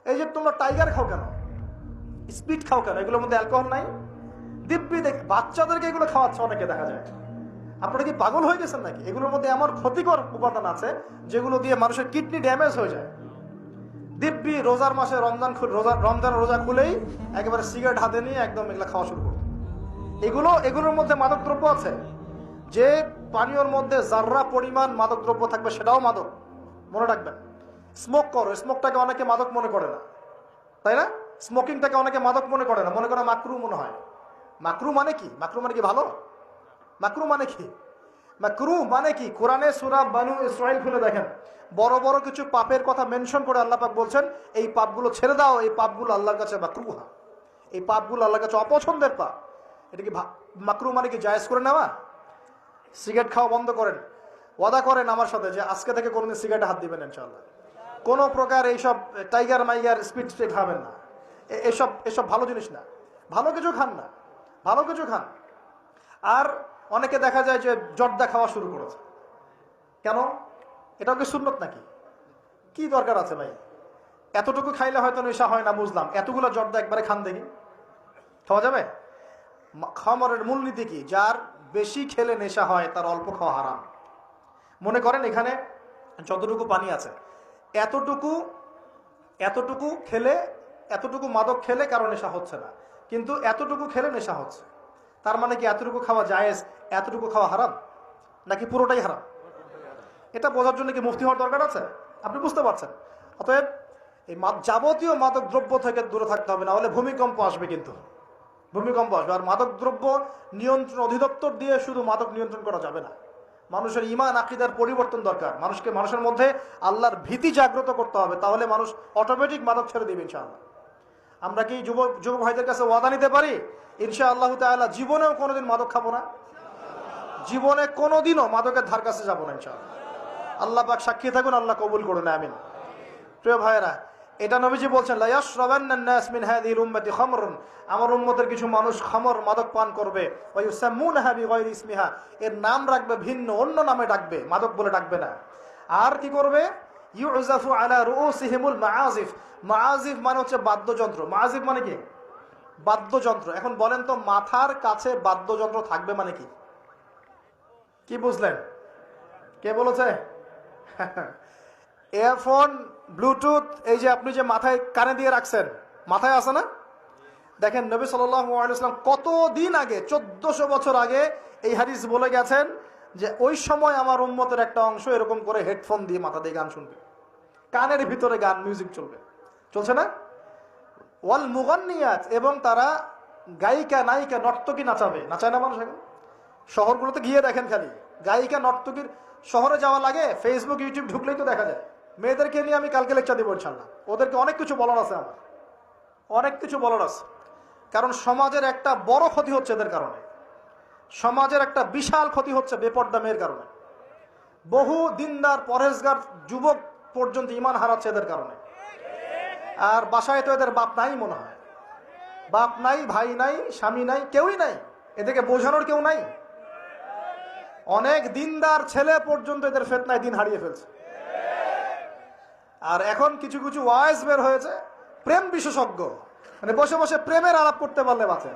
এই যে তোমরা টাইগার খাও কেন, স্পিড খাও কেন, এগুলোর মধ্যে অ্যালকোহল নাই? দিব্যি বাচ্চাদেরকে এগুলো খাওয়াচ্ছে অনেকে দেখা যায়। আপনারা কি পাগল হয়ে গেছেন নাকি? এগুলোর মধ্যে এমন ক্ষতিকর উপাদান আছে যেগুলো দিয়ে মানুষের কিডনি ড্যামেজ হয়ে যায়। দিব্যি রোজার মাসে রমজান রোজা খুলেই একেবারে সিগারেট হাতে নিয়ে একদম এগুলো খাওয়া শুরু করতো। এগুলোর মধ্যে মাদকদ্রব্য আছে। যে পানীয়র মধ্যে যার্রা পরিমাণ মাদকদ্রব্য থাকবে সেটাও মাদক, মনে রাখবেন। স্মোক করো, স্মোকটাকে অনেকে মাদক মনে করে না, তাই না? স্মোকিংটাকে অনেকে মাদক মনে করে না, মনে করে মাকরু মনে হয়। মাকরু মানে কি? মাকরু মানে কি ভালো? মাকরু মানে কি? মাকরু মানে কি? কোরআনে সূরা বানু ইসরাঈল খুলে দেখেন, বড় বড় কিছু পাপের কথা মেনশন করে আল্লাহ পাক বলছেন এই পাপগুলো ছেড়ে দাও, এই পাপগুলো আল্লাহর কাছে মাকরুহা, এই পাপগুলো আল্লাহর কাছে অপছন্দের পাপ। এটা কি মাকরু মানে কি জায়েজ করে নেওয়া? সিগারেট খাওয়া বন্ধ করেন, ওয়াদা করেন আমার সাথে যে আজকে থেকে কোনোদিন সিগারেটে হাত দিবেন ইনশাআল্লাহ। কোনো প্রকার এইসব টাইগার মাইগার স্পিড খাবেন না, এসব ভালো জিনিস না। ভালো কিছু খান না, ভালো কিছু খান। আর অনেকে দেখা যায় যে জর্দা খাওয়া শুরু করেছে। কেন? এটাও কি সুন্নত নাকি? কি দরকার আছে ভাই? এতটুকু খাইলে হয়তো নেশা হয় না বুঝলাম, এতগুলো জর্দা একবারে খান দেখি, খাওয়া যাবে? খামরের মূলনীতি কি? যার বেশি খেলে নেশা হয় তার অল্প খাওয়া হারাম। মনে করেন এখানে যতটুকু পানি আছে, এতটুকু খেলে, এতটুকু মাদক খেলে কারো নেশা হচ্ছে না, কিন্তু এতটুকু খেলে নেশা হচ্ছে। তার মানে কি এতটুকু খাওয়া জায়েজ, এতটুকু খাওয়া হারাম, নাকি পুরোটাই হারাম? এটা বোঝার জন্য কি মুফতি হওয়ার দরকার আছে? আপনি বুঝতে পারছেন। অতএব এই যাবতীয় মাদক দ্রব্য থেকে দূরে থাকতে হবে, না হলে ভূমিকম্প আসবে। কিন্তু ভূমিকম্প আসবে। আর মাদক দ্রব্য নিয়ন্ত্রণ অধিদপ্তর দিয়ে শুধু মাদক নিয়ন্ত্রণ করা যাবে না। মানুষের ঈমান আকীদার পরিবর্তন দরকার। মানুষের মধ্যে আল্লাহর ভীতি জাগ্রত করতে হবে, তাহলে মানুষ অটোমেটিক মাদক ছেড়ে দেবে ইনশাআল্লাহ। আমরা কি যুবক ভাইদের কাছে ওয়াদা নিতে পারি ইনশাআল্লাহ তাআলা জীবনেও কোনোদিন মাদক খাবো না, জীবনে কোনোদিনও মাদকের ধার কাছে যাবো না ইনশাআল্লাহ। আল্লাহ পাক সাক্ষী থাকুন, আল্লাহ কবুল করুন, আমিন। প্রিয় ভাইয়েরা, এটা নবীজি বলছেন লা ইয়াশরাবান্না নাস মিন হাযিহিল উম্মতি খামরুন, আমার উম্মতের কিছু মানুষ খামর মাদক পান করবে, ওয়া ইউসাম্মুনাহা বিগায়রি ইসমিহা, এর নাম রাখবে ভিন্ন, অন্য নামে ডাকবে, মাদক বলে ডাকবে না। আর কি করবে? ইউযাফু আলা রুউসিহিমুল মাআজিফ, মাআজিফ মানে হচ্ছে বাদ্যযন্ত্র। মাআজিফ মানে কি? বাদ্যযন্ত্র। এখন বলেন তো মাথার কাছে বাদ্যযন্ত্র থাকবে মানে কি? কি বুঝলেন? কে বলেছে? ইয়ারফোন, ব্লুটুথ, এই যে আপনি যে মাথায় কানে দিয়ে রাখছেন, মাথায় আছে না? দেখেন নবী সাল্লাল্লাহু আলাইহি ওয়াসাল্লাম কতদিন আগে, 1400 বছর আগে এই হাদিস বলে গেছেন যে ওই সময় আমার উম্মতের একটা অংশ এরকম করে হেডফোন দিয়ে মাথা দিয়ে গান শুনবে, কানের ভিতরে গান মিউজিক চলবে, চলছে না? ওয়াল মুগান্নিয়াত, এবং তারা গায়িকা নায়িকা নর্তকী নাচাবে। নাচায় না মানুষ এখন? শহরগুলোতে গিয়ে দেখেন খালি গায়িকা নর্তকীর। শহরে যাওয়া লাগে, ফেসবুক ইউটিউব ঢুকলেই তো দেখা যায়। মেয়েদেরকে নিয়ে আমি কালকে লেকচার দিব ইনশাআল্লাহ। ওদেরকে অনেক কিছু বলার আছে, আমার অনেক কিছু বলার আছে। কারণ সমাজের একটা বড় ক্ষতি হচ্ছে এদের কারণে, সমাজের একটা বিশাল ক্ষতি হচ্ছে বেপর্দা মেয়ের কারণে। বহু দিনদার পরহেজগার যুবক পর্যন্ত ঈমান হারাচ্ছে এদের কারণে। আর বাসায় তো এদের বাপ নাই মনে হয়, বাপ নাই, ভাই নাই, স্বামী নাই, কেউই নাই, এদেরকে বোঝানোর কেউ নাই। অনেক দিনদার ছেলে পর্যন্ত এদের ফিতনায় দিন হারিয়ে ফেলছে। আর এখন কিছু কিছু ওয়াইজ বের হয়েছে, প্রেম বিশেষজ্ঞ, মানে বসে বসে প্রেমের আলাপ করতে পারলে বাঁচে।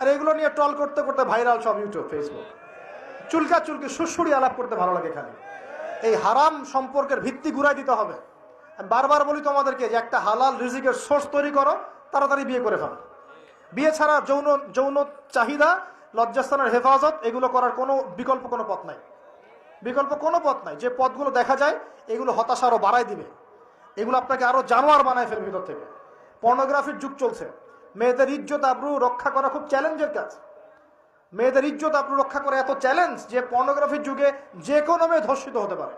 আর এগুলো নিয়ে ট্রল করতে করতে ভাইরাল সব ইউটিউব, ফেসবুক, চুলকি সুড়সুড়ি আলাপ করতে ভালো লাগে খালি। এই হারাম সম্পর্কের ভিত্তি ঘুরাই দিতে হবে। আমি বারবার বলি তোমাদেরকে যে একটা হালাল রিজিকের সোর্স তৈরি করো, তাড়াতাড়ি বিয়ে করে ফেলো। বিয়ে ছাড়া যৌন চাহিদা, লজ্জাস্থানের হেফাজত, এগুলো করার কোনো বিকল্প কোনো পথ নাই, বিকল্প কোনো পথ নাই। যে পথগুলো দেখা যায় এগুলো হতাশা আরো বাড়াই দিবে, এগুলো আপনাকে আরো জানোয়ার বানায় ফেলবে ভিতর থেকে। পর্নোগ্রাফির যুগ চলছে, মেয়েদের ইজ্জত আবরু রক্ষা করা খুব চ্যালেঞ্জের কাজ। মেয়েদের ইজ্জত আবরু রক্ষা করা এত চ্যালেঞ্জ যে পর্নোগ্রাফির যুগে যে কোনো মেয়ে ধর্ষিত হতে পারে।